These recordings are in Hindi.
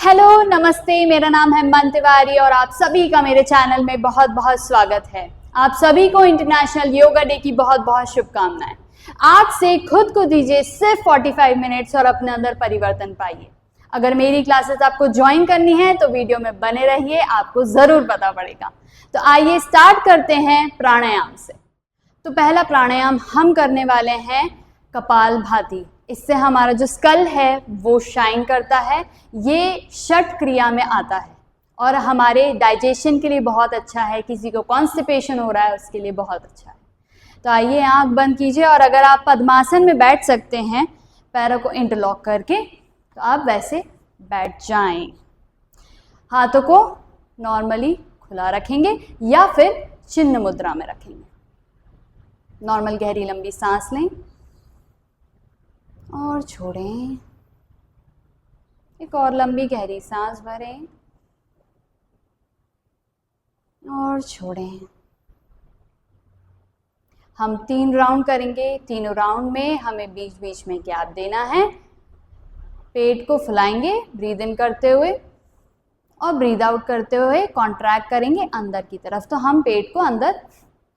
हेलो नमस्ते, मेरा नाम है मन तिवारी और आप सभी का मेरे चैनल में बहुत बहुत स्वागत है। आप सभी को इंटरनेशनल योगा डे की बहुत बहुत शुभकामनाएं। आज से खुद को दीजिए सिर्फ 45 मिनट्स और अपने अंदर परिवर्तन पाइए। अगर मेरी क्लासेस आपको ज्वाइन करनी है तो वीडियो में बने रहिए, आपको ज़रूर पता पड़ेगा। तो आइए स्टार्ट करते हैं प्राणायाम से। तो पहला प्राणायाम हम करने वाले हैं कपालभाति। इससे हमारा जो स्कल है वो शाइन करता है। ये षट क्रिया में आता है और हमारे डाइजेशन के लिए बहुत अच्छा है। किसी को कॉन्स्टिपेशन हो रहा है उसके लिए बहुत अच्छा है। तो आइए आंख बंद कीजिए और अगर आप पद्मासन में बैठ सकते हैं पैरों को इंटरलॉक करके तो आप वैसे बैठ जाएं। हाथों को नॉर्मली खुला रखेंगे या फिर चिन्ह मुद्रा में रखेंगे। नॉर्मल गहरी लंबी सांस लें और छोड़ें। एक और लंबी गहरी सांस भरें और छोड़ें। हम 3 राउंड करेंगे। तीनों राउंड में हमें बीच बीच में गैप देना है। पेट को फुलाएंगे ब्रीद इन करते हुए और ब्रीद आउट करते हुए कॉन्ट्रैक्ट करेंगे अंदर की तरफ। तो हम पेट को अंदर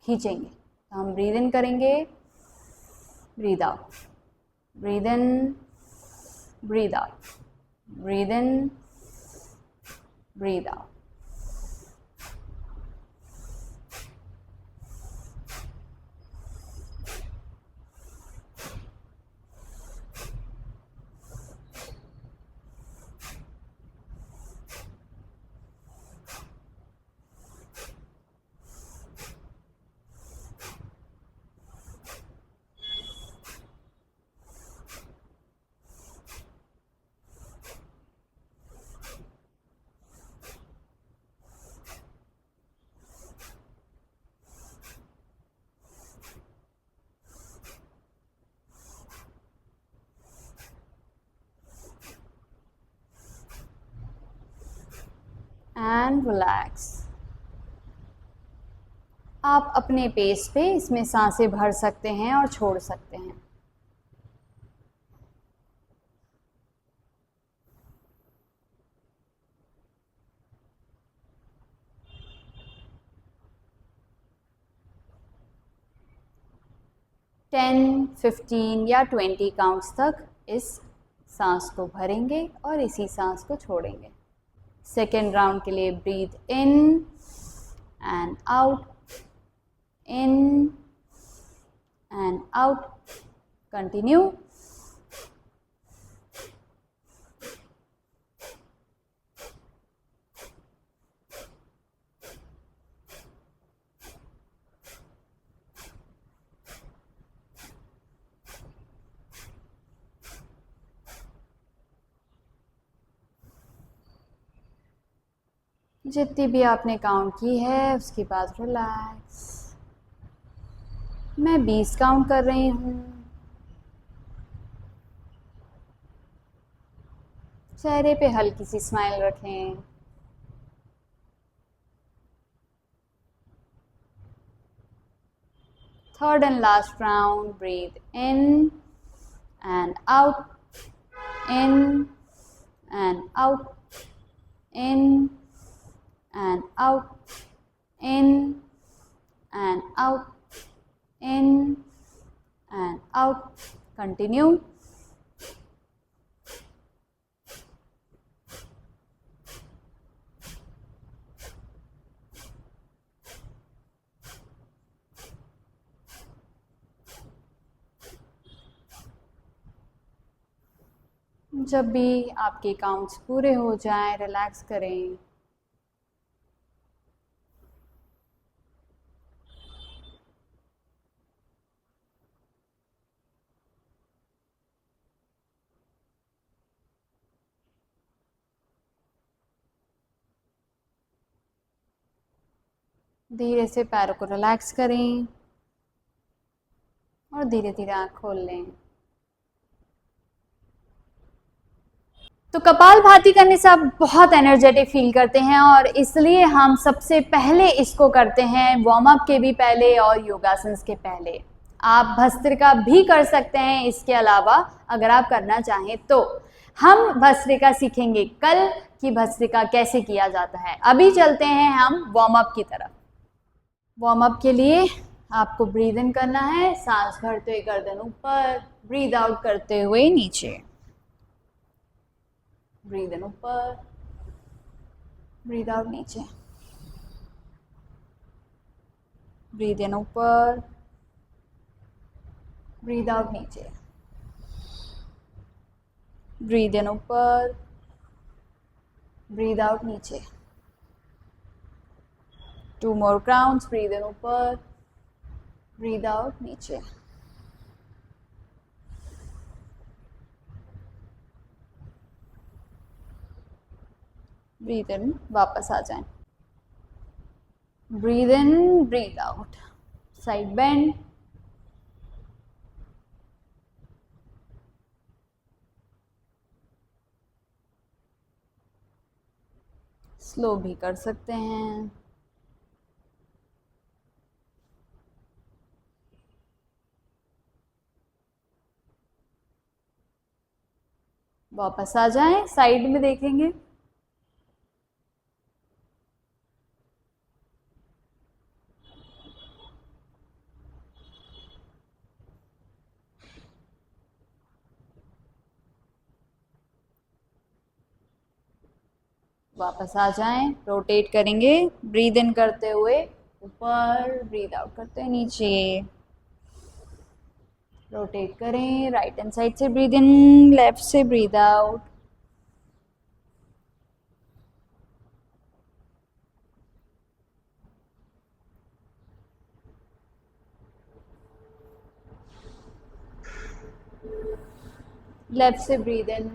खींचेंगे। तो हम ब्रीद इन करेंगे, breathe out, breathe in, breathe out, breathe in, breathe out. And relax. आप अपने पेस पे इसमें सांसें भर सकते हैं और छोड़ सकते हैं। टेन, 15 या 20 काउंट्स तक इस सांस को भरेंगे और इसी सांस को छोड़ेंगे। सेकेंड राउंड के लिए breathe in and out, in and out. Continue. जितनी भी आपने काउंट की है उसके बाद रिलैक्स। मैं 20 काउंट कर रही हूँ। चेहरे पे हल्की सी स्माइल रखें। Third and last round, breathe in and out, in and out, in and out, in and out, in and out. Continue. जब भी आपके काउंट्स पूरे हो जाएं, रिलैक्स करें। धीरे से पैरों को रिलैक्स करें और धीरे धीरे आँख खोल लें। तो कपालभाति करने से आप बहुत एनर्जेटिक फील करते हैं और इसलिए हम सबसे पहले इसको करते हैं वार्म अप के भी पहले और योगासन के पहले। आप भस्त्रिका भी कर सकते हैं इसके अलावा अगर आप करना चाहें तो। हम भस्त्रिका सीखेंगे कल कि भस्त्रिका कैसे किया जाता है। अभी चलते हैं हम वार्म अप की तरफ। वार्म अप के लिए आपको ब्रीद इन करना है, सांस भरते हुए गर्दन ऊपर, ब्रीद आउट करते हुए नीचे। ब्रीद इन ऊपर, ब्रीद आउट नीचे, ब्रीद इन ऊपर, ब्रीद आउट नीचे, ब्रीद इन ऊपर, ब्रीद आउट नीचे। 2 more counts, ब्रीद इन ऊपर, ब्रीद आउट नीचे। ब्रीद इन, वापस आ जाएं। Breathe in, breathe out, side bend, slow भी कर सकते हैं। वापस आ जाएं, साइड में देखेंगे। वापस आ जाएं, रोटेट करेंगे, ब्रीद इन करते हुए ऊपर, ब्रीद आउट करते हुए नीचे। रोटेट करें, राइट हैंड साइड से ब्रीद इन, लेफ्ट से ब्रीद आउट। लेफ्ट से ब्रीद इन,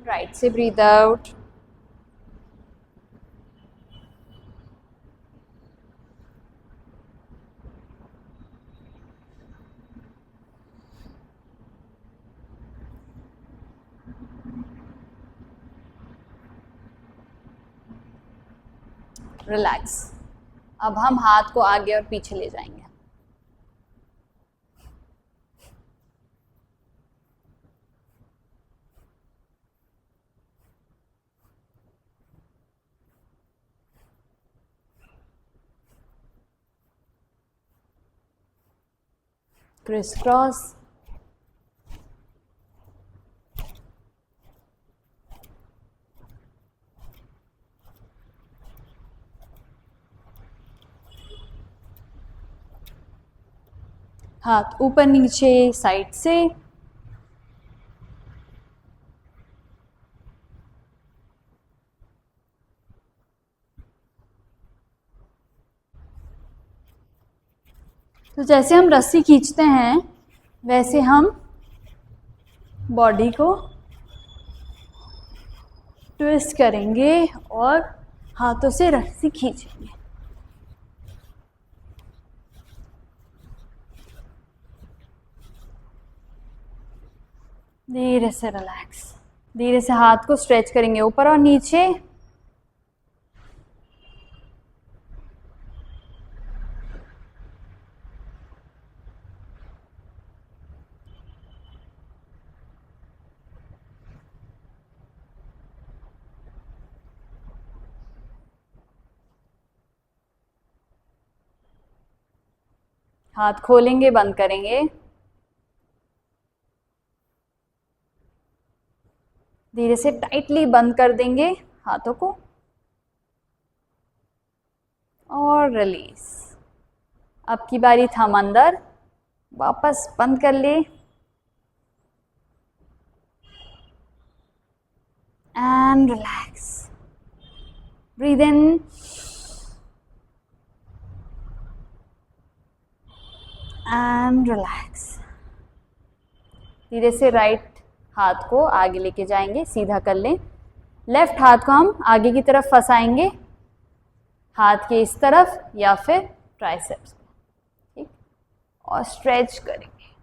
राइट से ब्रीद आउट। रिलैक्स। अब हम हाथ को आगे और पीछे ले जाएंगे। क्रिस क्रॉस, हाथ ऊपर नीचे साइड से। तो जैसे हम रस्सी खींचते हैं वैसे हम बॉडी को ट्विस्ट करेंगे और हाथों से रस्सी खींचेंगे। धीरे से रिलैक्स, धीरे से हाथ को स्ट्रेच करेंगे ऊपर और नीचे। हाथ खोलेंगे, बंद करेंगे। धीरे से टाइटली बंद कर देंगे हाथों को और रिलीज। अब की बारी, थंब अंदर, वापस बंद कर ले and relax. Breathe in and relax. धीरे से राइट हाथ को आगे लेके जाएंगे, सीधा कर लें। लेफ्ट हाथ को हम आगे की तरफ फंसाएंगे, हाथ के इस तरफ या फिर ट्राइसेप्स, ठीक, और स्ट्रेच करेंगे।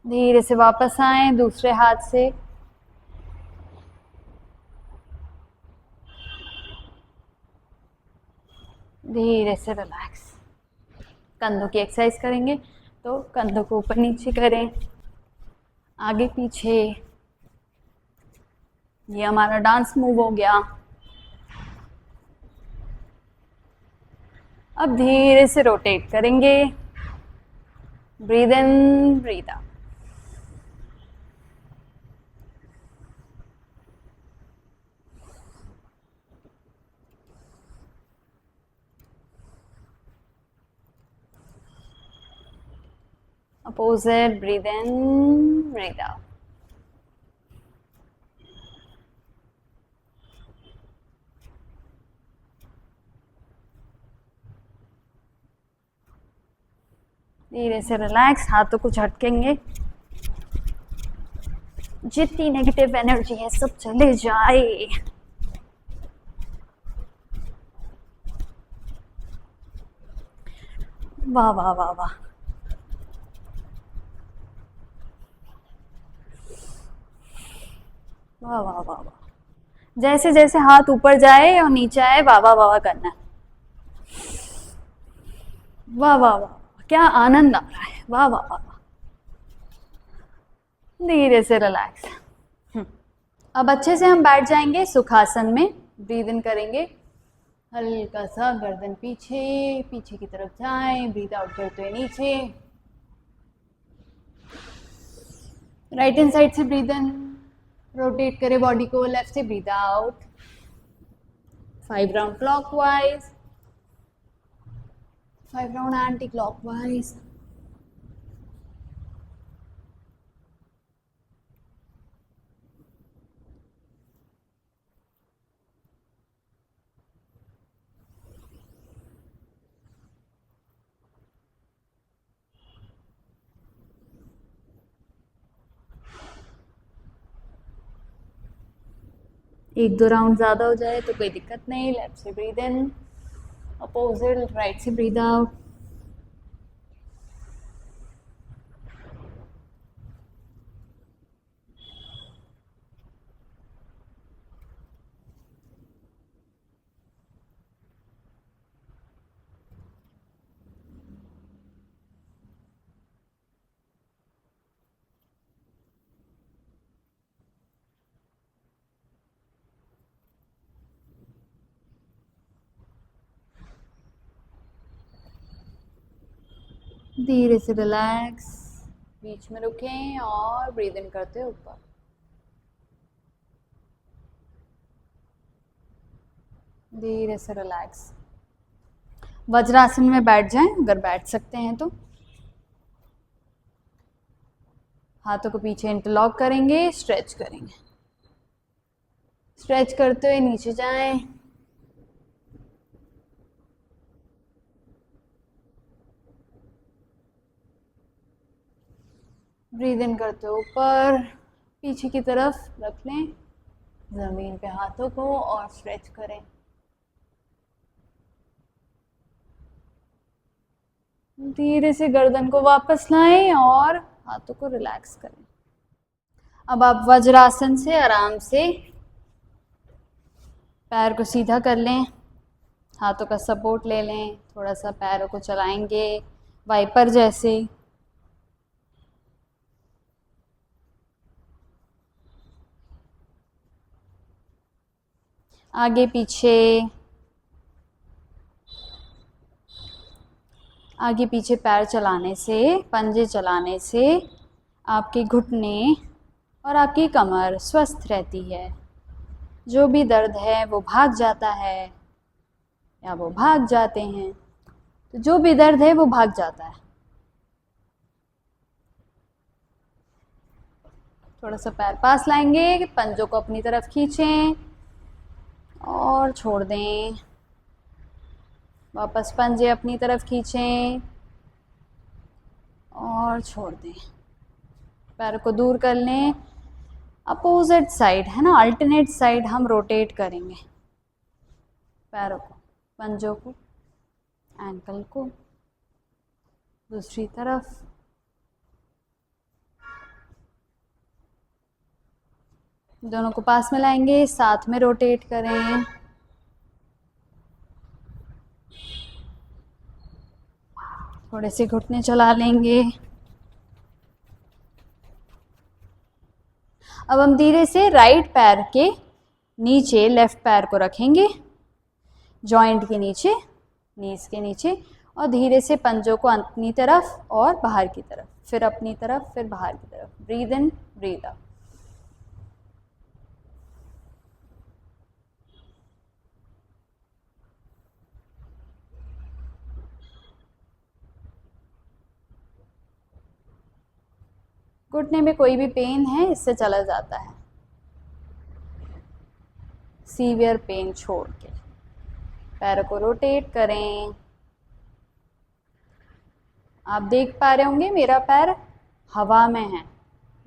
धीरे से वापस आए दूसरे हाथ से। धीरे से रिलैक्स। कंधों की एक्सरसाइज करेंगे तो कंधों को ऊपर नीचे करें, आगे पीछे। ये हमारा डांस मूव हो गया। अब धीरे से रोटेट करेंगे। Breathe in, breathe out. Opposite, breathe in, breathe out. धीरे से रिलैक्स, हाथों को झटकेंगे। जितनी नेगेटिव एनर्जी है सब चले जाए। वाह वाह वाह वाह। वाह वाह वाह वाह। जैसे जैसे हाथ ऊपर जाए और नीचे आए, वाह वाह वाह करना है। वाह वाह वाह, क्या आनंद आ रहा है। वाह वाह वाह। धीरे से रिलैक्स। अब अच्छे से हम बैठ जाएंगे सुखासन में। ब्रीद इन करेंगे, हल्का सा गर्दन पीछे, पीछे की तरफ जाएं। ब्रीद आउट करते हुए नीचे। राइट हैंड साइड से ब्रीद इन, रोटेट करें बॉडी को। लेफ्ट से breathe out. 5 round clockwise, 5 round anti clockwise. एक दो राउंड ज़्यादा हो जाए तो कोई दिक्कत नहीं। लेफ्ट से ब्रीद इन, अपोजिट राइट से ब्रीद आउट। धीरे से रिलैक्स, बीच में रुकें और ब्रीद इन करते हैं ऊपर। धीरे से रिलैक्स। वज्रासन में बैठ जाएं अगर बैठ सकते हैं तो। हाथों को पीछे इंटरलॉक करेंगे, स्ट्रेच करेंगे। स्ट्रेच करते हुए नीचे जाएं। ब्रीद इन करते हुए ऊपर, पीछे की तरफ रख लें जमीन पे हाथों को और स्ट्रेच करें। धीरे से गर्दन को वापस लाएं और हाथों को रिलैक्स करें। अब आप वज्रासन से आराम से पैर को सीधा कर लें, हाथों का सपोर्ट ले लें, थोड़ा सा पैरों को चलाएंगे वाइपर जैसे। आगे पीछे, आगे पीछे पैर चलाने से, पंजे चलाने से आपके घुटने और आपकी कमर स्वस्थ रहती है। जो भी दर्द है वो भाग जाता है या वो भाग जाते हैं। तो जो भी दर्द है वो भाग जाता है। थोड़ा सा पैर पास लाएंगे, पंजों को अपनी तरफ खींचें और छोड़ दें। वापस पंजे अपनी तरफ खींचें और छोड़ दें। पैर को दूर कर लें। अपोजिट साइड है ना, अल्टरनेट साइड हम रोटेट करेंगे पैरों को, पंजों को, एंकल को दूसरी तरफ। दोनों को पास में लाएंगे, साथ में रोटेट करें। थोड़े से घुटने चला लेंगे। अब हम धीरे से राइट पैर के नीचे लेफ्ट पैर को रखेंगे, जॉइंट के नीचे, नीज के नीचे, और धीरे से पंजों को अपनी तरफ और बाहर की तरफ, फिर अपनी तरफ, फिर बाहर की तरफ। Breathe in, breathe out. घुटने में कोई भी पेन है इससे चला जाता है, सीवियर पेन छोड़ के। पैरों को रोटेट करें। आप देख पा रहे होंगे मेरा पैर हवा में है,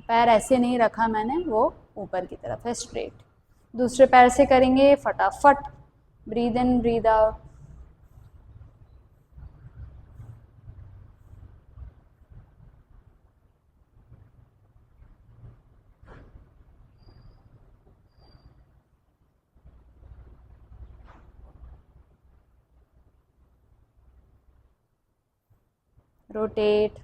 पैर ऐसे नहीं रखा मैंने, वो ऊपर की तरफ है, स्ट्रेट। दूसरे पैर से करेंगे फटाफट। Breathe in, breathe out. Rotate,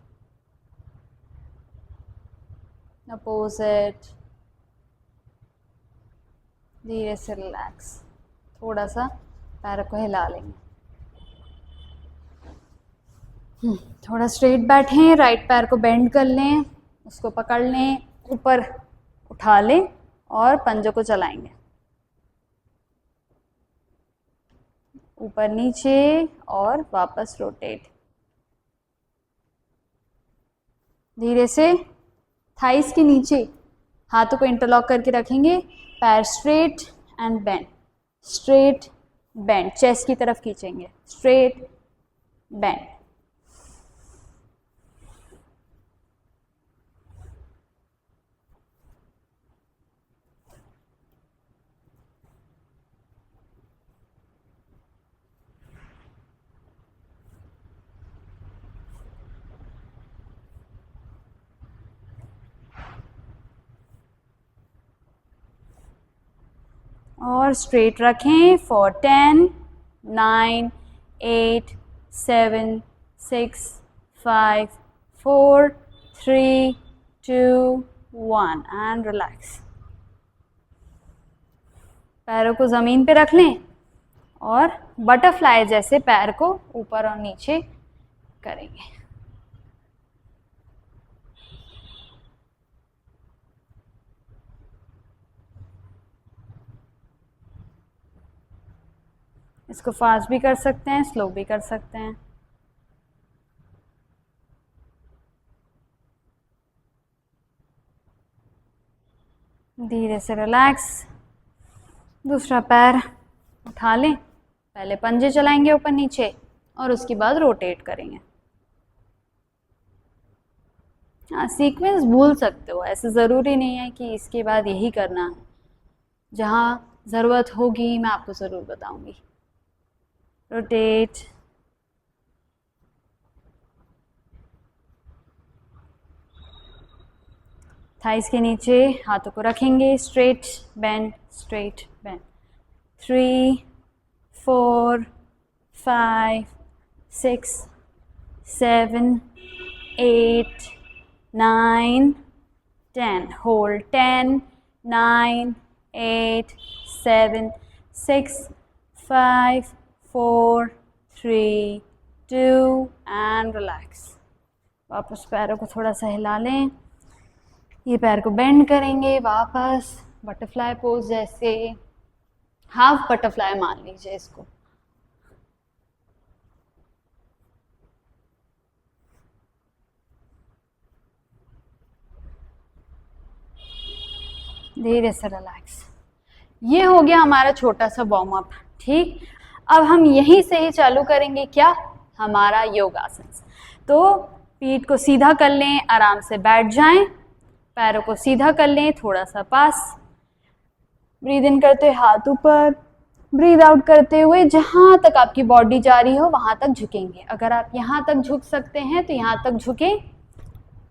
opposite, धीरे से रिलैक्स। थोड़ा सा पैर को हिला लेंगे। थोड़ा स्ट्रेट बैठें, राइट पैर को बेंड कर लें, उसको पकड़ लें, ऊपर उठा लें और पंजों को चलाएंगे ऊपर नीचे और वापस रोटेट। धीरे से थाइस के नीचे हाथों को इंटरलॉक करके रखेंगे, पैर straight and bend, straight bend, chest की तरफ खींचेंगे, स्ट्रेट बेंड। और स्ट्रेट रखें फॉर 10, 9, 8, 7, 6, 5, 4, 3, 2, 1 एंड रिलैक्स। पैरों को ज़मीन पे रख लें और बटरफ्लाई जैसे पैर को ऊपर और नीचे करेंगे। इसको फास्ट भी कर सकते हैं, स्लो भी कर सकते हैं। धीरे से रिलैक्स। दूसरा पैर उठा लें, पहले पंजे चलाएंगे ऊपर नीचे और उसके बाद रोटेट करेंगे। हाँ, सीक्वेंस भूल सकते हो, ऐसे ज़रूरी नहीं है कि इसके बाद यही करना है। जहाँ ज़रूरत होगी मैं आपको ज़रूर बताऊंगी। रोटेट, थाइस के नीचे हाथों को रखेंगे, straight bend, straight bend. 3, 4, 5, 6, 7, 8, 9, 10. Hold 10, 9, 8, 7, 6, 5, 4, 3, 2 and relax. वापस पैरों को थोड़ा सा हिला लें। ये पैर को बेंड करेंगे, वापस बटरफ्लाई पोज जैसे, हाफ बटरफ्लाई मान लीजिए इसको। धीरे से रिलैक्स। ये हो गया हमारा छोटा सा वार्म अप। ठीक, अब हम यहीं से ही चालू करेंगे क्या, हमारा योगासन। तो पीठ को सीधा कर लें, आराम से बैठ जाएं, पैरों को सीधा कर लें, थोड़ा सा पास। ब्रीद इन करते हुए हाथ ऊपर, ब्रीद आउट करते हुए जहां तक आपकी बॉडी जा रही हो वहां तक झुकेंगे। अगर आप यहां तक झुक सकते हैं तो यहां तक झुकें,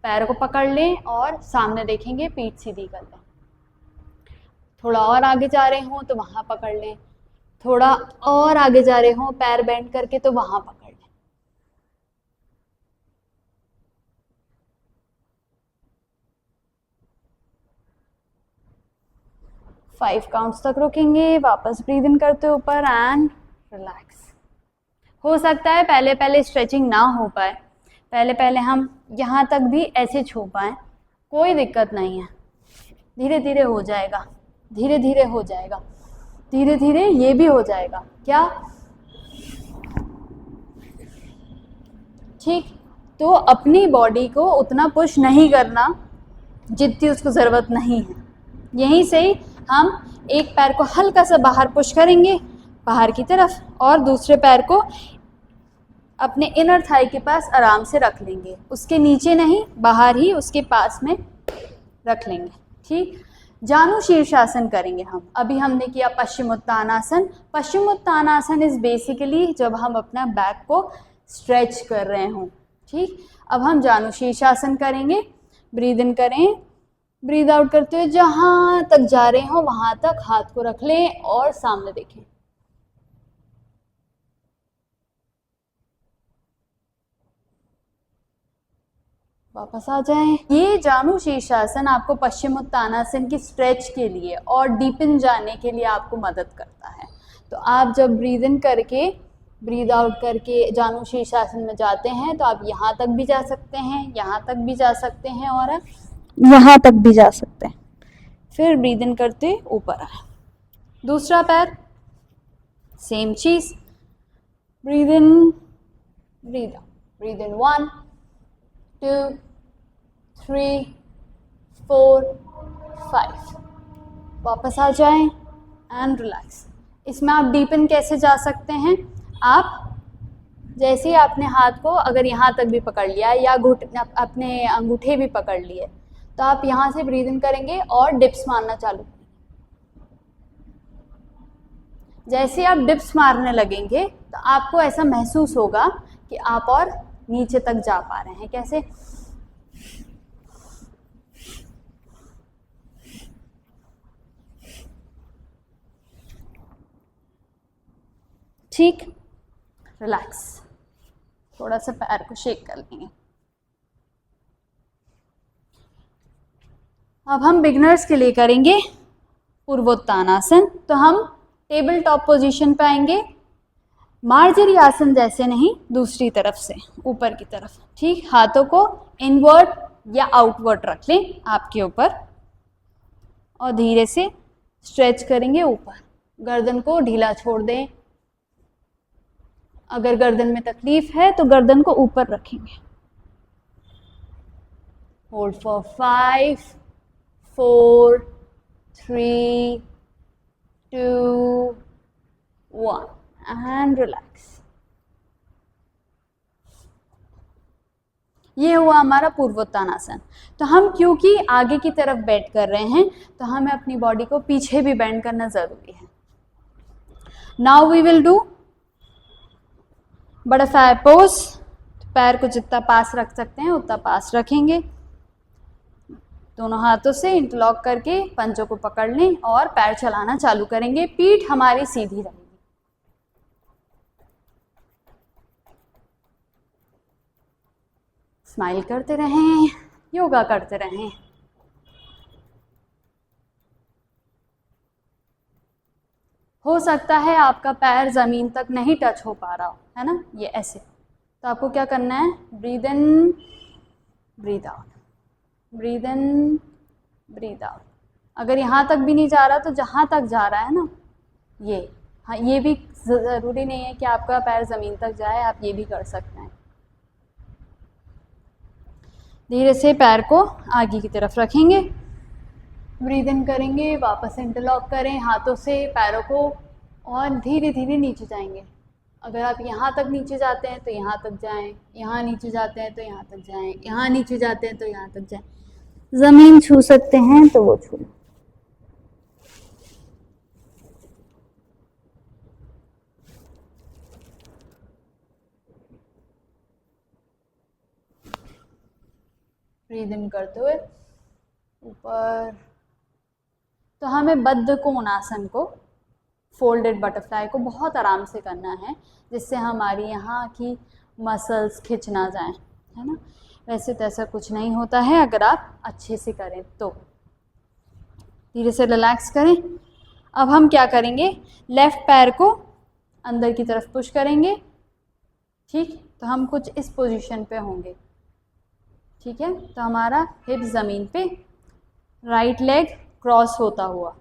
पैरों को पकड़ लें और सामने देखेंगे, पीठ सीधी कर लें। थोड़ा और आगे जा रहे हों तो वहां पकड़ लें, थोड़ा और आगे जा रहे हों पैर बेंड करके तो वहां पकड़ लें। 5 काउंट्स तक रुकेंगे, वापस ब्रीद इन करते हैं ऊपर एंड रिलैक्स। हो सकता है पहले पहले स्ट्रेचिंग ना हो पाए, पहले पहले हम यहाँ तक भी ऐसे छू पाएँ, कोई दिक्कत नहीं है, धीरे धीरे हो जाएगा, धीरे धीरे हो जाएगा, धीरे धीरे ये भी हो जाएगा। क्या ठीक? तो अपनी बॉडी को उतना पुश नहीं करना जितनी उसको ज़रूरत नहीं है। यहीं से ही हम एक पैर को हल्का सा बाहर पुश करेंगे बाहर की तरफ, और दूसरे पैर को अपने इनर थाई के पास आराम से रख लेंगे, उसके नीचे नहीं, बाहर ही उसके पास में रख लेंगे। ठीक? जानु शीर्षासन करेंगे हम। अभी हमने किया पश्चिमोत्तानासन। पश्चिमोत्तानासन इज बेसिकली जब हम अपना बैक को स्ट्रेच कर रहे हों। ठीक? अब हम जानु शीर्षासन करेंगे। ब्रीद इन करें, ब्रीद आउट करते हुए जहाँ तक जा रहे हो वहाँ तक हाथ को रख लें और सामने देखें। वापस आ जाएं। ये जानु शीर्षासन आपको पश्चिमोत्तानासन की स्ट्रेच के लिए और डीपन जाने के लिए आपको मदद करता है। तो आप जब ब्रीद इन करके ब्रीद आउट करके जानु शीर्षासन में जाते हैं तो आप यहाँ तक भी जा सकते हैं, यहाँ तक भी जा सकते हैं और यहाँ तक भी जा सकते हैं। फिर ब्रीद इन करते ऊपर आए। दूसरा पैर same cheese, breathe in, breathe out, breathe in 1 2 3 4 5, वापस आ जाएं एंड रिलैक्स। इसमें आप डीपन कैसे जा सकते हैं? आप जैसे ही आपने हाथ को अगर यहाँ तक भी पकड़ लिया या अपने अंगूठे भी पकड़ लिए तो आप यहाँ से ब्रीद इन करेंगे और डिप्स मारना चालू करेंगे। जैसे आप डिप्स मारने लगेंगे तो आपको ऐसा महसूस होगा कि आप और नीचे तक जा पा रहे हैं। कैसे? ठीक? रिलैक्स। थोड़ा सा पैर को शेक कर लेंगे। अब हम बिगनर्स के लिए करेंगे पूर्वोत्तानासन। तो हम टेबल टॉप पोजीशन पे आएंगे, मार्जरी आसन जैसे नहीं, दूसरी तरफ से ऊपर की तरफ। ठीक? हाथों को इनवर्ट या आउटवर्ट रख लें आपके ऊपर और धीरे से स्ट्रेच करेंगे ऊपर। गर्दन को ढीला छोड़ दें। अगर गर्दन में तकलीफ है तो गर्दन को ऊपर रखेंगे। Hold for 5 4 3 2 1 and relax. ये हुआ हमारा पूर्वोत्तानासन। तो हम क्योंकि आगे की तरफ बेंड कर रहे हैं तो हमें अपनी बॉडी को पीछे भी बेंड करना जरूरी है। Now we will do butterfly pose. पैर को जितना पास रख सकते हैं उतना पास रखेंगे। दोनों हाथों से इंटरलॉक करके पंजों को पकड़ लें और पैर चलाना चालू करेंगे। पीठ हमारी सीधी रहेगी। स्माइल करते रहें, योगा करते रहें। हो सकता है आपका पैर ज़मीन तक नहीं टच हो पा रहा हो, है ना, ये ऐसे। तो आपको क्या करना है? Breathe in, breathe out, breathe in, breathe out. अगर यहाँ तक भी नहीं जा रहा तो जहाँ तक जा रहा है ना, ये, हाँ, ये भी ज़रूरी नहीं है कि आपका पैर ज़मीन तक जाए, आप ये भी कर सकते हैं। धीरे से पैर को आगे की तरफ रखेंगे, ब्रीद इन करेंगे, वापस इंटरलॉक करें हाथों से पैरों को और धीरे धीरे नीचे जाएंगे। अगर आप यहाँ तक नीचे जाते हैं तो यहाँ तक जाएं, यहाँ नीचे जाते हैं तो यहाँ तक जाएं, यहाँ नीचे जाते हैं तो यहाँ तक जाएं। ज़मीन छू सकते हैं तो वो छू लें। ब्रीद इन करते हुए ऊपर। तो हमें बद्ध कोणासन को, फोल्डेड बटरफ्लाई को बहुत आराम से करना है जिससे हमारी यहाँ की मसल्स खिंच ना जाएं, है ना। वैसे तो ऐसा कुछ नहीं होता है अगर आप अच्छे से करें तो। धीरे से रिलैक्स करें। अब हम क्या करेंगे, लेफ्ट पैर को अंदर की तरफ पुश करेंगे, ठीक। तो हम कुछ इस पोजीशन पे होंगे, ठीक है। तो हमारा हिप ज़मीन पे, राइट लेग क्रॉस होता हुआ।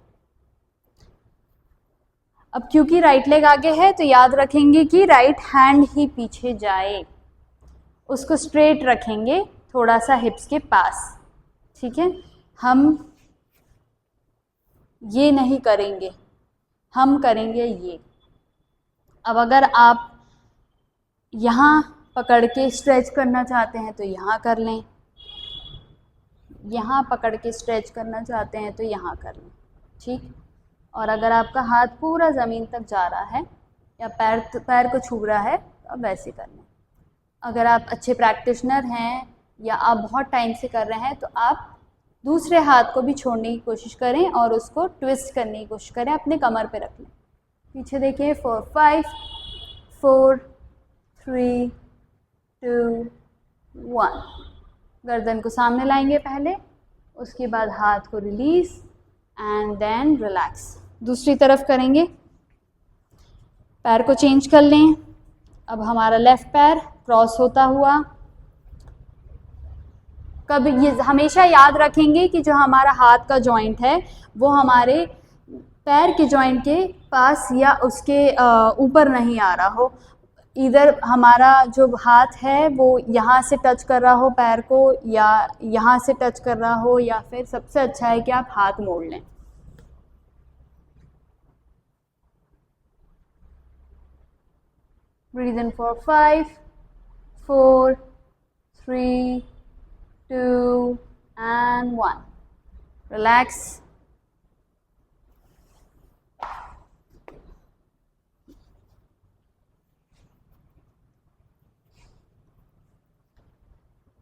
अब क्योंकि राइट लेग आगे है तो याद रखेंगे कि राइट हैंड ही पीछे जाए, उसको स्ट्रेट रखेंगे थोड़ा सा हिप्स के पास, ठीक है। हम ये नहीं करेंगे, हम करेंगे ये। अब अगर आप यहाँ पकड़ के स्ट्रेच करना चाहते हैं तो यहाँ कर लें, यहाँ पकड़ के स्ट्रेच करना चाहते हैं तो यहाँ कर लें, ठीक। और अगर आपका हाथ पूरा ज़मीन तक जा रहा है या पैर को छू रहा है तो आप वैसे कर लें। अगर आप अच्छे प्रैक्टिशनर हैं या आप बहुत टाइम से कर रहे हैं तो आप दूसरे हाथ को भी छोड़ने की कोशिश करें और उसको ट्विस्ट करने की कोशिश करें, अपने कमर पे रख लें। पीछे देखिए, 4 5 4 3 2 1। गर्दन को सामने लाएंगे पहले, उसके बाद हाथ को रिलीज एंड देन रिलैक्स। दूसरी तरफ करेंगे, पैर को चेंज कर लें। अब हमारा लेफ्ट पैर क्रॉस होता हुआ, कब ये हमेशा याद रखेंगे कि जो हमारा हाथ का जॉइंट है वो हमारे पैर के जॉइंट के पास या उसके ऊपर नहीं आ रहा हो। इधर हमारा जो हाथ है वो यहाँ से टच कर रहा हो पैर को, या यहाँ से टच कर रहा हो, या फिर सबसे अच्छा है कि आप हाथ मोड़ लें। Breathe in for 5 4 3 2 and 1. Relax.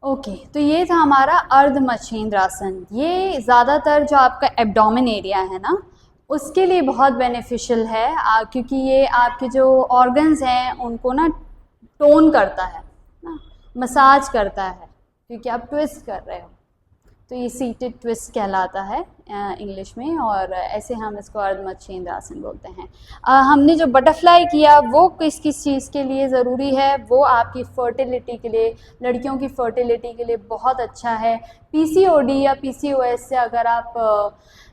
Okay, तो ये था हमारा अर्ध मच्छिंद्रासन। ये ज़्यादातर जो आपका एब्डोमेन एरिया है ना, उसके लिए बहुत बेनिफिशियल है, क्योंकि ये आपके जो ऑर्गन्स हैं उनको ना टोन करता है ना, मसाज करता है, क्योंकि आप ट्विस्ट कर रहे हो। तो ये सीटेड ट्विस्ट कहलाता है इंग्लिश में, और ऐसे हम इसको अर्धमच्छिंद्रासन बोलते हैं। हमने जो बटरफ्लाई किया वो किस किस चीज़ के लिए ज़रूरी है, वो आपकी फर्टिलिटी के लिए, लड़कियों की फर्टिलिटी के लिए बहुत अच्छा है। पीसीओडी या पीसीओएस से अगर आप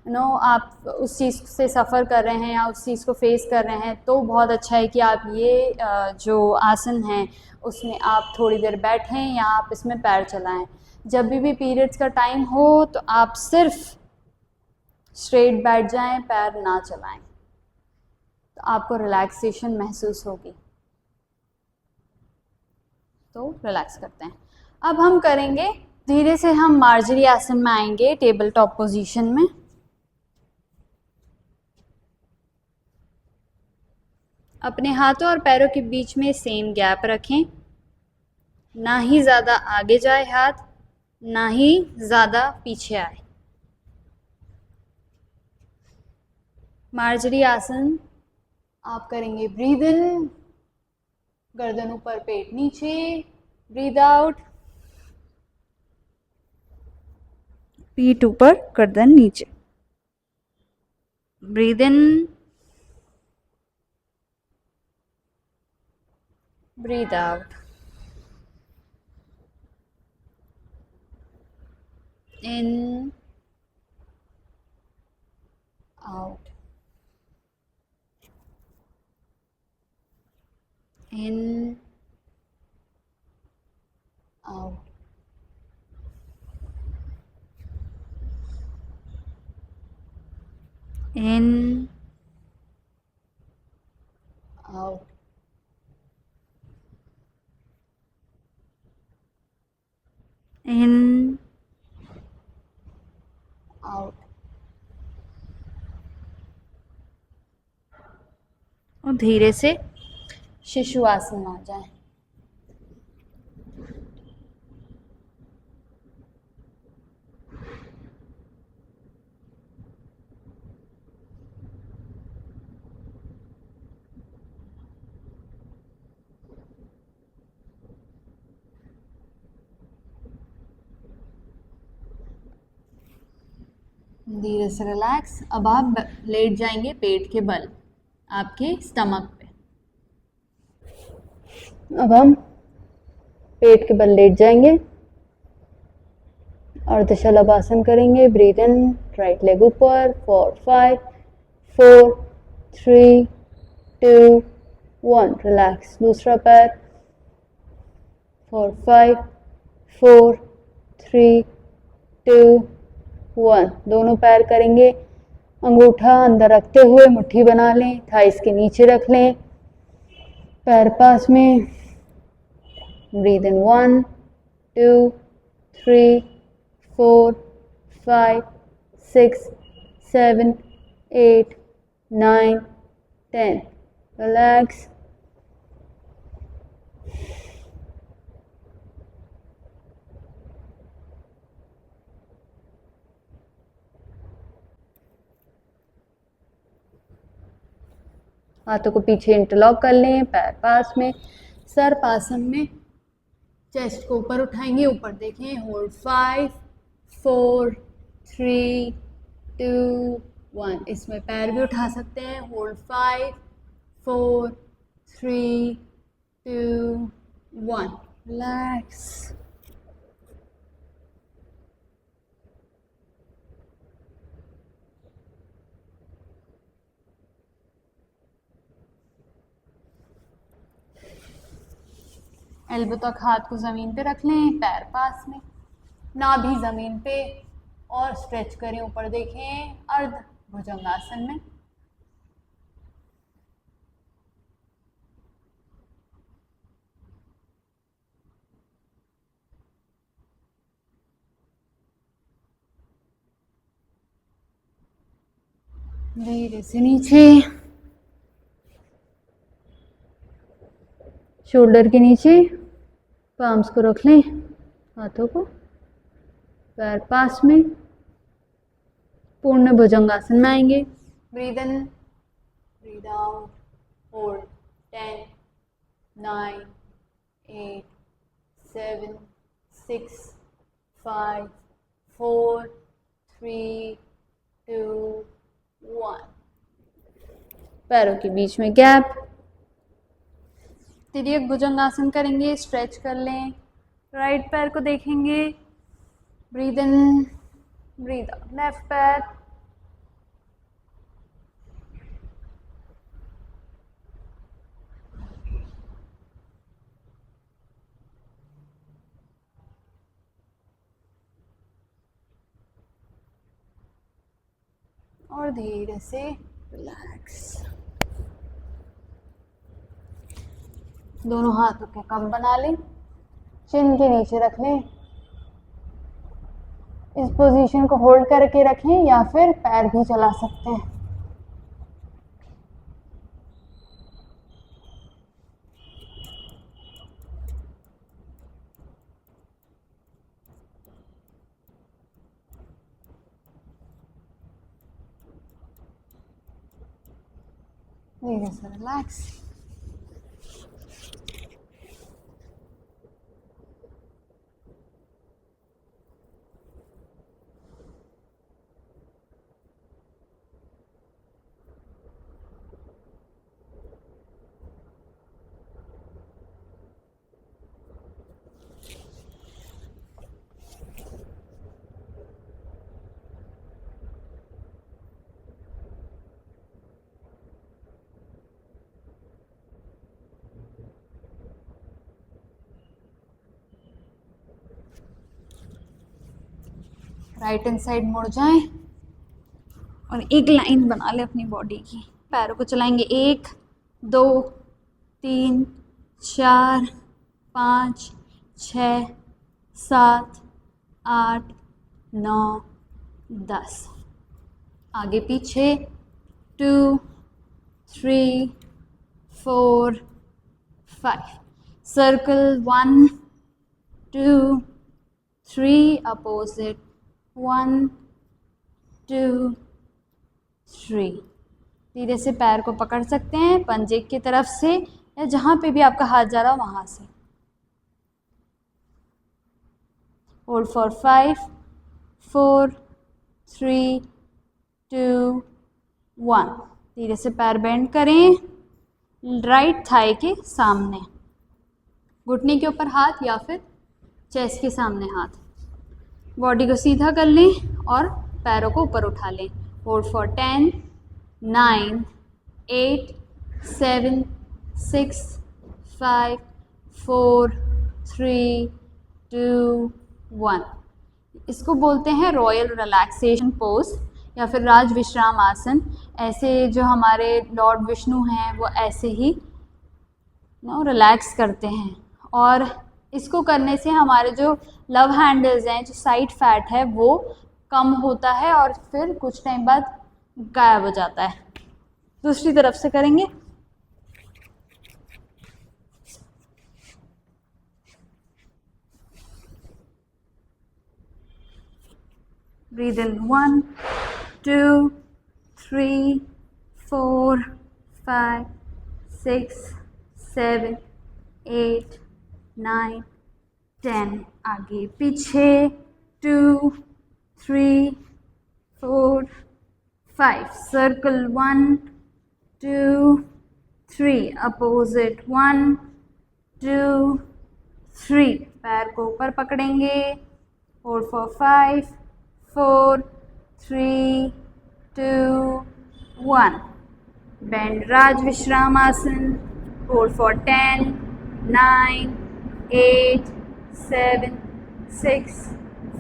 आप उस चीज़ से सफ़र कर रहे हैं या उस चीज़ को फेस कर रहे हैं तो बहुत अच्छा है कि आप ये जो आसन है उसमें आप थोड़ी देर बैठें या आप इसमें पैर चलाएं। जब भी पीरियड्स का टाइम हो तो आप सिर्फ स्ट्रेट बैठ जाएं, पैर ना चलाएं, तो आपको रिलैक्सेशन महसूस होगी। तो रिलैक्स करते हैं। अब हम करेंगे धीरे से, हम मार्जरी आसन में आएंगे, टेबल टॉप पोजीशन में। अपने हाथों और पैरों के बीच में सेम गैप रखें, ना ही ज़्यादा आगे जाए हाथ, ना ही ज़्यादा पीछे आए। मार्जरी आसन आप करेंगे ब्रीद इन, गर्दन ऊपर पेट नीचे, ब्रीद आउट, पीठ ऊपर गर्दन नीचे, breathe in, breathe out, in out, in out, in out, in out। और धीरे से शिशु आसन आ जाए। धीरे से रिलैक्स। अब आप लेट जाएंगे पेट के बल आपके स्टमक पे। अब हम पेट के बल लेट जाएंगे अर्धशलभासन करेंगे। ब्रीथ इन, राइट लेग ऊपर, 4 5 4 3 2 1, रिलैक्स। दूसरा पैर, 4 5 4 3 2 1, दोनों पैर करेंगे। अंगूठा अंदर रखते हुए मुट्ठी बना लें, थाइस के नीचे रख लें, पैर पास में। ब्रीथ इन 1 2 3 4 5 6 7 8 9 10, रिलैक्स। हाथों को पीछे इंटरलॉक कर लें, पैर पास में, सर पासन में, चेस्ट को ऊपर उठाएंगे, ऊपर देखें, होल्ड 5 4 3 2 1, इसमें पैर भी उठा सकते हैं, होल्ड 5 4 3 2 1, रिलैक्स। एल्बो तक हाथ को ज़मीन पे रख लें, पैर पास में, नाभि ज़मीन पे, और स्ट्रेच करें, ऊपर देखें, अर्ध भुजंगासन में। धीरे से नीचे, शोल्डर के नीचे पाम्स को रख लें, हाथों को पैर पास में, पूर्ण भुजंगासन में आएंगे। Breathe in, breathe out, hold 10 9 8 7 6 5 4 3 2 1, पैरों के बीच में गैप। तिर्यक भुजंगासन करेंगे, स्ट्रेच कर लें, राइट पैर को देखेंगे, breathe in, breathe out, left पैर, और धीरे से रिलैक्स। दोनों हाथों के कप बना लें, चिन के नीचे रख लें, इस पोजीशन को होल्ड करके रखें या फिर पैर भी चला सकते हैं। धीरे से रिलैक्स। राइट हैंड साइड मुड़ जाएं और एक लाइन बना ले अपनी बॉडी की। पैरों को चलाएंगे 1 2 3 4 5 6 7 8 9 10, आगे पीछे 2 3 4 5, सर्कल 1 2 3, अपोजिट 1 2 3। धीरे से पैर को पकड़ सकते हैं पंजे की तरफ से या जहाँ पे भी आपका हाथ जा रहा हो वहाँ से। Hold for 5 4 3 2 1। धीरे से पैर बेंड करें, राइट थाई के सामने, घुटने के ऊपर हाथ या फिर चेस्ट के सामने हाथ। बॉडी को सीधा कर लें और पैरों को ऊपर उठा लें। Hold for 10 9 8 7 6 5 4 3 2 1। इसको बोलते हैं रॉयल रिलैक्सेशन पोज या फिर राज विश्राम आसन। ऐसे जो हमारे लॉर्ड विष्णु हैं वो ऐसे ही रिलैक्स करते हैं, और इसको करने से हमारे जो लव हैंडल्स हैं, जो साइड फैट है, वो कम होता है और फिर कुछ टाइम बाद गायब हो जाता है। दूसरी तरफ से करेंगे। Breathe in 1 2 3 4 5 6 7 8 9 10। आगे पीछे 2 3 4 5। सर्कल 1 2 3। अपोजिट 1 2 3। पैर को ऊपर पकड़ेंगे। Hold for 5 4 3 2 1। बेंड राज विश्राम आसन। Hold for 10 9 8 7 6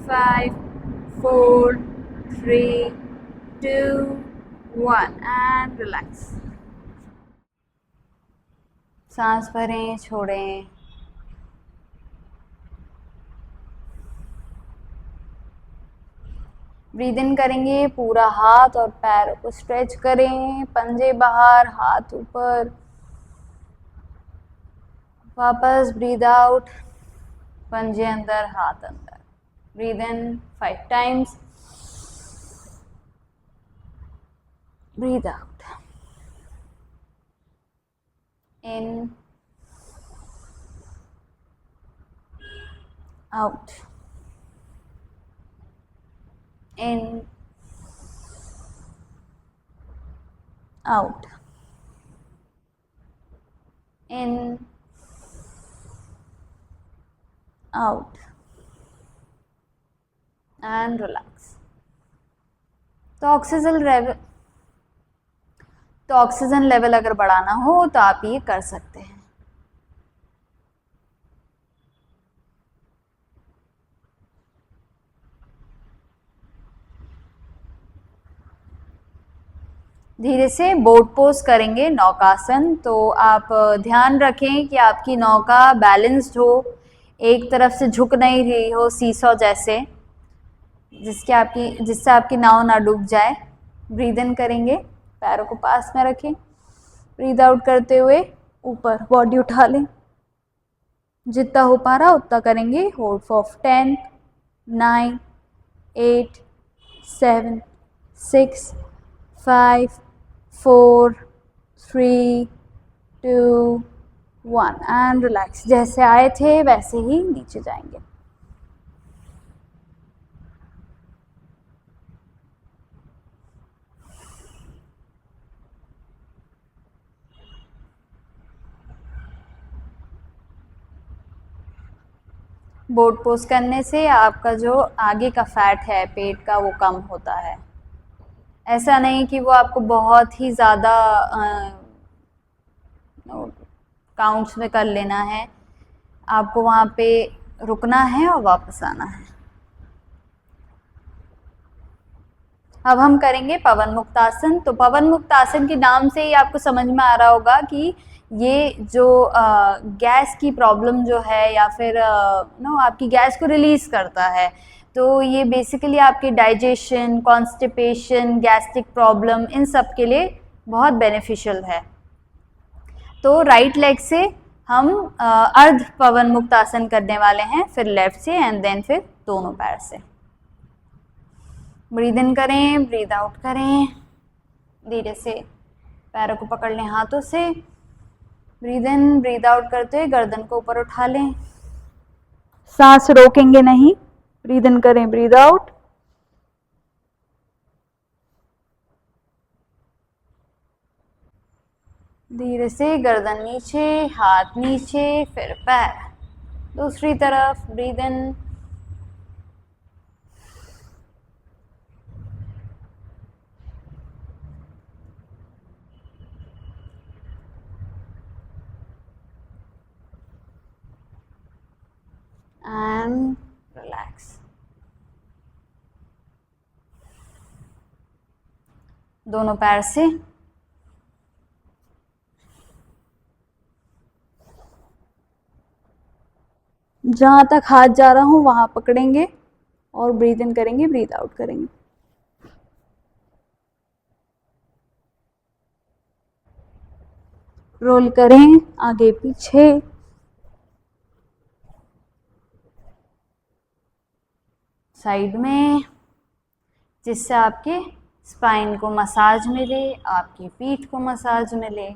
5 4 3 2 1 and relax. सांस भरें, छोड़ें। ब्रीद इन करेंगे, पूरा हाथ और पैर को स्ट्रेच करें, पंजे बाहर, हाथ ऊपर। वापस ब्रीद आउट, पंजे अंदर, हाथ अंदर। Breathe in 5 times, breathe out. In, out, in, out, in, out and relax। तो ऑक्सीजन लेवल अगर बढ़ाना हो तो आप ये कर सकते हैं। धीरे से बोट पोज करेंगे, नौकासन। तो आप ध्यान रखें कि आपकी नौका बैलेंस्ड हो, एक तरफ से झुक नहीं रही हो, सीसॉ जैसे, जिससे आपकी नाव ना डूब जाए। ब्रीद इन करेंगे, पैरों को पास में रखें। ब्रीद आउट करते हुए ऊपर बॉडी उठा लें, जितना हो पा रहा उतना करेंगे। Hold for 10 9 8 7 6 5 4 3 2 1 and relax. जैसे आए थे वैसे ही नीचे जाएंगे। बोट पोज करने से आपका जो आगे का फैट है पेट का, वो कम होता है। ऐसा नहीं कि वो आपको बहुत ही ज़्यादा काउंट्स में कर लेना है, आपको वहाँ पे रुकना है और वापस आना है। अब हम करेंगे पवन मुक्तासन। तो पवन मुक्तासन के नाम से ही आपको समझ में आ रहा होगा कि ये जो गैस की प्रॉब्लम जो है या फिर आपकी गैस को रिलीज करता है, तो ये बेसिकली आपके डाइजेशन, कॉन्स्टिपेशन, गैस्ट्रिक प्रॉब्लम, इन सब के लिए बहुत बेनिफिशियल है। तो राइट लेग से हम अर्ध पवन मुक्तासन करने वाले हैं, फिर लेफ्ट से एंड देन फिर दोनों पैर से। ब्रीद इन करें, ब्रीद आउट करें, धीरे से पैरों को पकड़ लें हाथों से। ब्रीद इन, ब्रीद आउट करते हुए गर्दन को ऊपर उठा लें, सांस रोकेंगे नहीं। ब्रीद इन करें, ब्रीद आउट, धीरे से गर्दन नीचे, हाथ नीचे, फिर पैर। दूसरी तरफ ब्रीद इन, एंड रिलैक्स। दोनों पैर से जहां तक हाथ जा रहा हूं वहां पकड़ेंगे और ब्रीद इन करेंगे, ब्रीद आउट करेंगे। रोल करें आगे पीछे, साइड में, जिससे आपके स्पाइन को मसाज मिले, आपकी पीठ को मसाज मिले।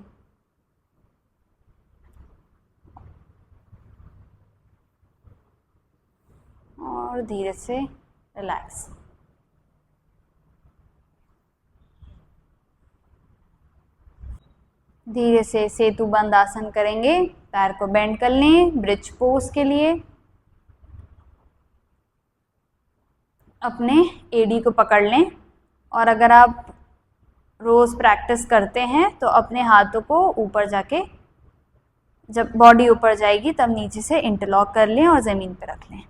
और धीरे से रिलैक्स। धीरे से सेतु बंद आसन करेंगे। पैर को बेंड कर लें ब्रिज पोज के लिए। अपने एडी को पकड़ लें और अगर आप रोज प्रैक्टिस करते हैं तो अपने हाथों को ऊपर जाके, जब बॉडी ऊपर जाएगी तब नीचे से इंटरलॉक कर लें और ज़मीन पर रख लें।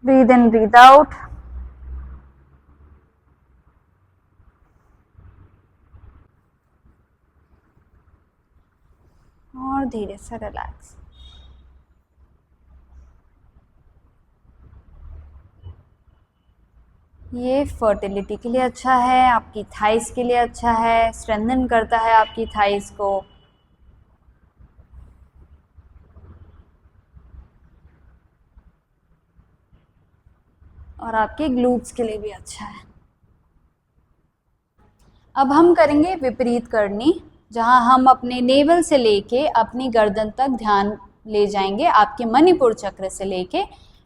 Breathe in, breathe out. और धीरे से रिलैक्स। ये फर्टिलिटी के लिए अच्छा है, आपकी थाइस के लिए अच्छा है, स्ट्रेंथन करता है आपकी थाइस को। और आपके ग्लूट्स के लिए भी अच्छा है। अब हम करेंगे विपरीत करनी, जहां हम अपने नेवल से लेके अपनी गर्दन तक ध्यान ले जाएंगे, आपके मणिपुर चक्र से लेके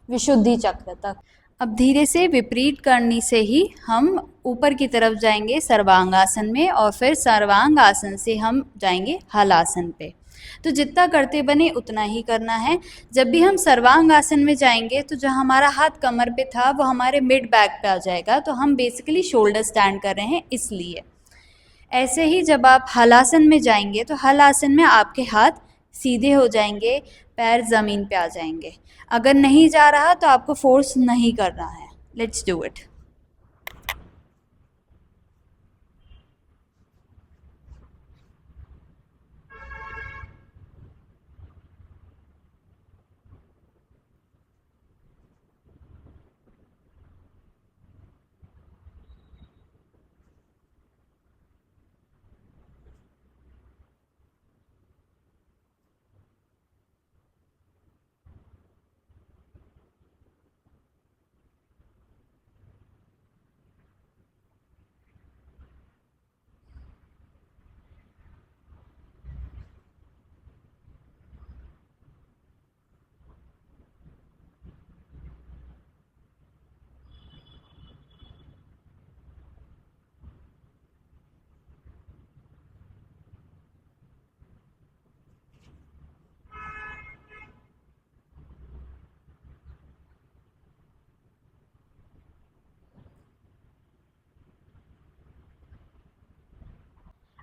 विशुद्धि चक्र तक। अब धीरे से विपरीत करनी से ही हम ऊपर की तरफ जाएंगे सर्वांगासन में, और फिर सर्वांगासन से हम जाएंगे हलासन पे। तो जितना करते बने उतना ही करना है। जब भी हम सर्वांगासन में जाएंगे तो जो हमारा हाथ कमर पे था वो हमारे मिड बैक पे आ जाएगा, तो हम बेसिकली शोल्डर स्टैंड कर रहे हैं इसलिए। ऐसे ही जब आप हलासन में जाएंगे तो हलासन में आपके हाथ सीधे हो जाएंगे, पैर ज़मीन पे आ जाएंगे। अगर नहीं जा रहा तो आपको फोर्स नहीं करना है। Let's do it.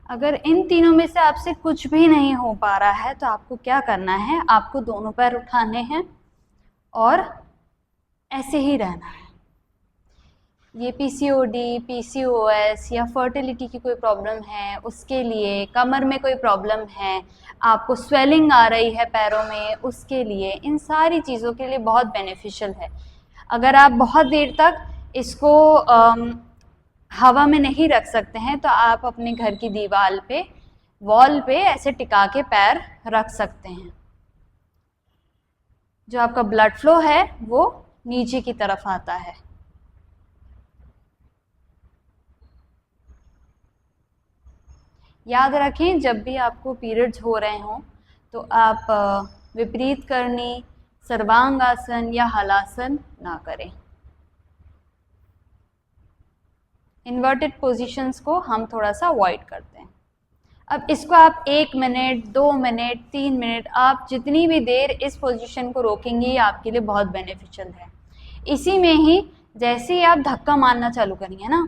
अगर इन तीनों में से आपसे कुछ भी नहीं हो पा रहा है तो आपको क्या करना है, आपको दोनों पैर उठाने हैं और ऐसे ही रहना है। ये पीसीओडी, पीसीओएस या फर्टिलिटी की कोई प्रॉब्लम है उसके लिए, कमर में कोई प्रॉब्लम है, आपको स्वेलिंग आ रही है पैरों में उसके लिए, इन सारी चीज़ों के लिए बहुत बेनिफिशियल है। अगर आप बहुत देर तक इसको हवा में नहीं रख सकते हैं तो आप अपने घर की दीवार पे, वॉल पे ऐसे टिका के पैर रख सकते हैं। जो आपका ब्लड फ्लो है वो नीचे की तरफ आता है। याद रखें, जब भी आपको पीरियड्स हो रहे हों तो आप विपरीत करनी, सर्वांगासन या हलासन ना करें। इन्वर्टेड पोजीशंस को हम थोड़ा सा अवॉइड करते हैं। अब इसको आप 1 मिनट, 2 मिनट, 3 मिनट, आप जितनी भी देर इस पोजीशन को रोकेंगे ये आपके लिए बहुत बेनिफिशियल है। इसी में ही जैसे ही आप धक्का मारना चालू करेंगे ना,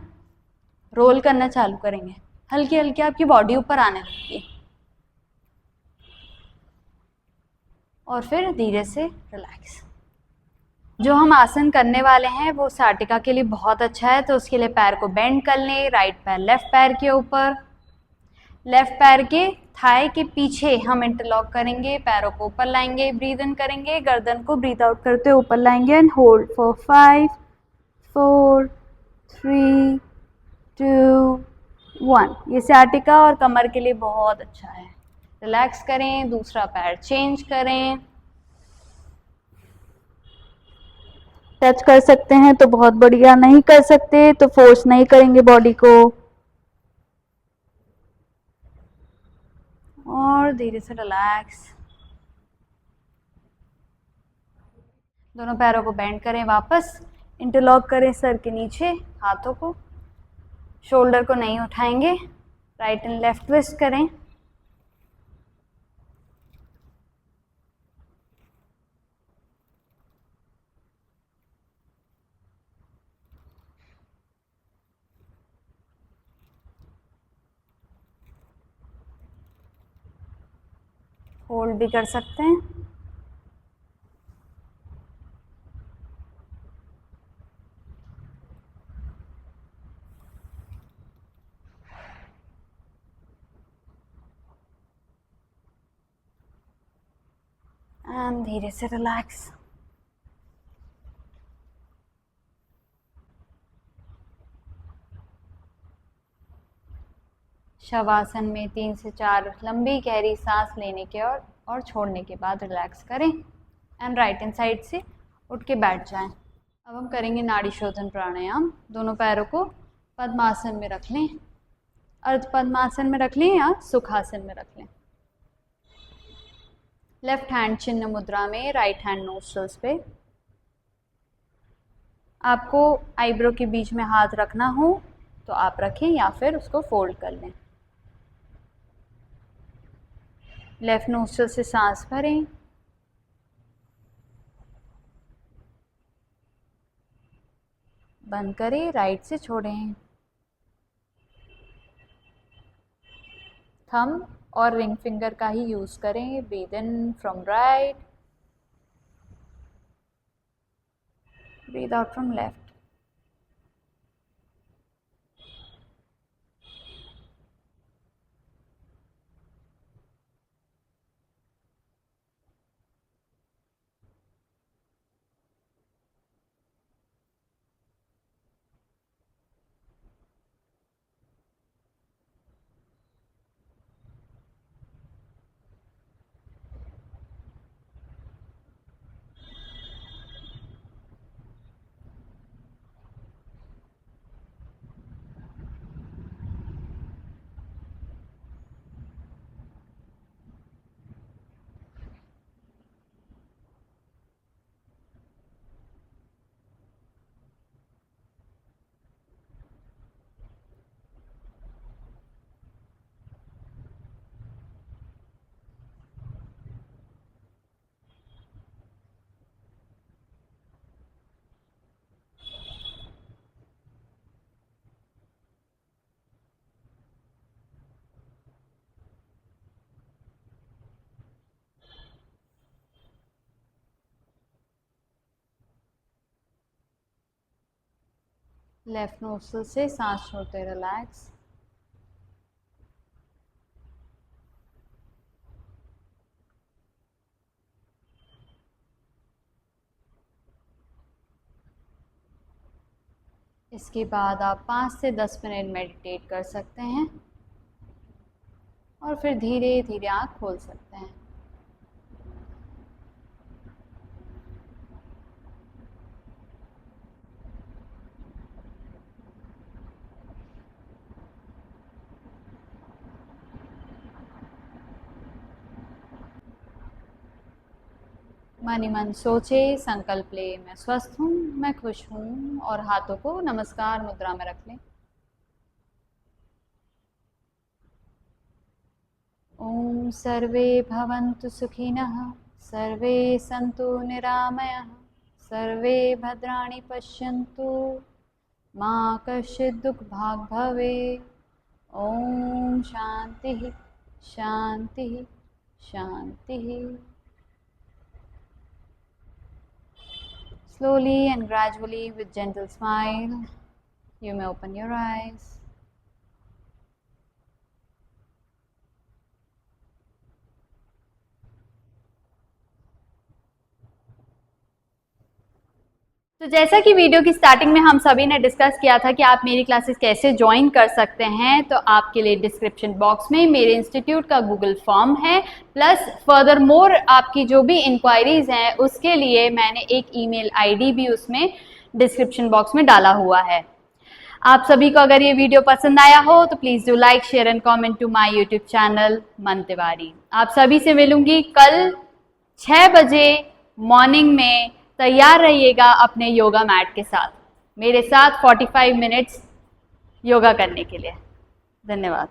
रोल करना चालू करेंगे, हल्की हल्की आपकी बॉडी ऊपर आने लगेगी और फिर धीरे से रिलैक्स। जो हम आसन करने वाले हैं वो साटिका के लिए बहुत अच्छा है, तो उसके लिए पैर को बेंड कर लें। राइट पैर लेफ्ट पैर के ऊपर, लेफ्ट पैर के थाई के पीछे हम इंटरलॉक करेंगे, पैरों को ऊपर लाएंगे, ब्रीद इन करेंगे, गर्दन को ब्रीद आउट करते हुए ऊपर लाएंगे एंड होल्ड फॉर 5 4 3 2 1। ये साटिका और कमर के लिए बहुत अच्छा है। रिलैक्स करें, दूसरा पैर चेंज करें। टच कर सकते हैं तो बहुत बढ़िया, नहीं कर सकते तो फोर्स नहीं करेंगे बॉडी को, और धीरे से रिलैक्स। दोनों पैरों को बेंड करें, वापस इंटरलॉक करें सर के नीचे, हाथों को, शोल्डर को नहीं उठाएंगे। राइट एंड लेफ्ट ट्विस्ट करें। होल्ड भी कर सकते हैं। एंड धीरे से रिलैक्स। शवासन में 3 से 4 लंबी गहरी सांस लेने के और छोड़ने के बाद रिलैक्स करें एंड राइट हैंड साइड से उठ के बैठ जाएं। अब हम करेंगे नाड़ी शोधन प्राणायाम। दोनों पैरों को पद्मासन में रख लें, अर्ध पद्मासन में रख लें या सुखासन में रख लें। लेफ्ट हैंड चिन्ह मुद्रा में, राइट हैंड नोस्ट्रल्स पे। आपको आईब्रो के बीच में हाथ रखना हो तो आप रखें या फिर उसको फोल्ड कर लें। लेफ्ट नोस्ट्रल से सांस भरें, बंद करें, राइट से छोड़ें। थंब और रिंग फिंगर का ही यूज करें। Breathe in from right, breathe out from left. Left nostril से सांस छोड़ते रिलैक्स। इसके बाद आप 5 से 10 मिनट मेडिटेट कर सकते हैं और फिर धीरे धीरे आँख खोल सकते हैं। मन ही मन सोचे, संकल्प ले, मैं स्वस्थ हूँ, मैं खुश हूँ, और हाथों को नमस्कार मुद्रा में रख लें। ओम सर्वे भवन्तु सुखिनः, सर्वे सन्तु निरामयाः, सर्वे भद्राणि पश्यन्तु, मा कश्चित् दुःखभाग् भवेत्। ओम शांति शांति शांति। Slowly and gradually with gentle smile, you may open your eyes. तो जैसा कि वीडियो की स्टार्टिंग में हम सभी ने डिस्कस किया था कि आप मेरी क्लासेस कैसे ज्वाइन कर सकते हैं, तो आपके लिए डिस्क्रिप्शन बॉक्स में मेरे इंस्टीट्यूट का गूगल फॉर्म है, प्लस फर्दर मोर आपकी जो भी इंक्वायरीज हैं उसके लिए मैंने एक ईमेल आईडी भी उसमें डिस्क्रिप्शन बॉक्स में डाला हुआ है। आप सभी को अगर ये वीडियो पसंद आया हो तो please do like, share and comment to my YouTube channel Man Tiwari. आप सभी से मिलूंगी कल 6 बजे मॉर्निंग में। तैयार रहिएगा अपने योगा मैट के साथ, मेरे साथ 45 मिनट्स योगा करने के लिए। धन्यवाद।